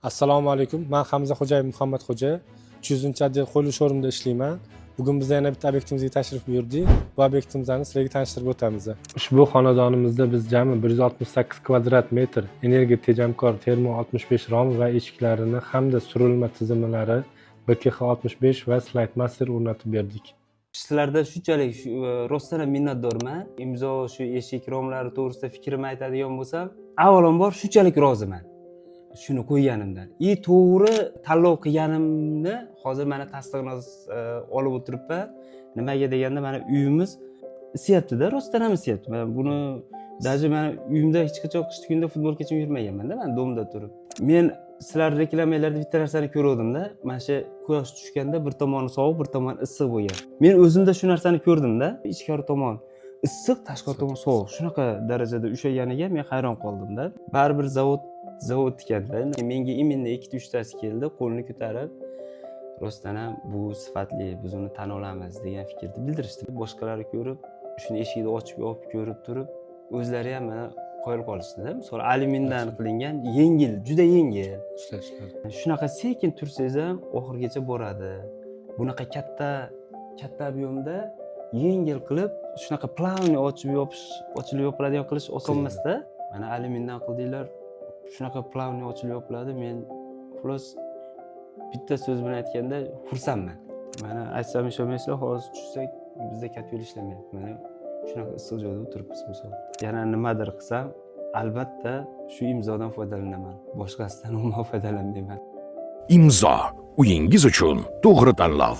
Assalomu alaykum. Men Hamza Xo'jayev Muhammadxo'ja. 300-oddiy qo'l showroomda ishlayman. Bugun biz yana bitta obyektimizga tashrif buyurdik. Bu obyektimizni sizlarga tanishtirib o'tamiz. Ushbu xonadonimizda biz jami 168 kvadrat metr energiya tejamkor termo 65 rom va eshiklarini hamda surilma tizimlari BKH 65 va Slide Master o'rnatib berdik. Sizlarda shunchalik rostdan ham minnatdorman. Imzo shu eshik romlari to'g'risida fikrimni aytadigan bo'lsam, avvalambor shunchalik roziman. Shuni qo'yganimdan. To'g'ri tanlov qilganimni hozir mana tasdig'ini olib o'tiribman. Nimaga deganda mana uyimiz isyapti-da, rostdan ham isyapti. Men buni даже mana uyimda hech qachon qishki kunda futbolkacha yurmaganman-da, men domda turib. Men sizlar reklamalarda bitta narsani ko'rdim-da, mana shu quyosh tushganda bir tomoni sovuq, bir tomoni issiq bo'lgan. Men o'zimda shu narsani ko'rdim-da, ichkari tomon issiq, tashqari tomon sovuq. Shunaqa darajada ushlaganiga men hayron qoldim-da. Baribir zavod ekanda. Menga imенно 2-3 tasi keldi, qo'lni ko'tarib, rostdan ham bu sifatli, biz uni tan olamiz degan fikrni bildirishdi. Boshqalari ko'rib, shuni eshikni ochib yopib ko'rib turib, o'zlari ham mana qoyil qolishdi-da. Misol alyumindan qilingan, yengil, juda yengil. Shunaqa sekin tursangiz ham oxirigacha boradi. Bunaqa katta ob'yomda yengil qilib, shunaqa plavni ochib yopish, ochilib yopiladigan qilish oson emas-da. Mana alyumindan qildinglar, shunaqa plavni ochilib yopiladi. Men xullas bitta so'z bilan aytganda xursandman. Mana aytsam ishonmaysizlar, hozir tushsak bizda katta yo'l ishlamayapti. Mana shunaqa issiq joyda o'tiribmiz misol. Yana nimadir qilsam, albatta shu imzodan foydalanaman. Boshqasidan umuman foydalanmayman. Imzo, uyingiz uchun to'g'ri tanlov.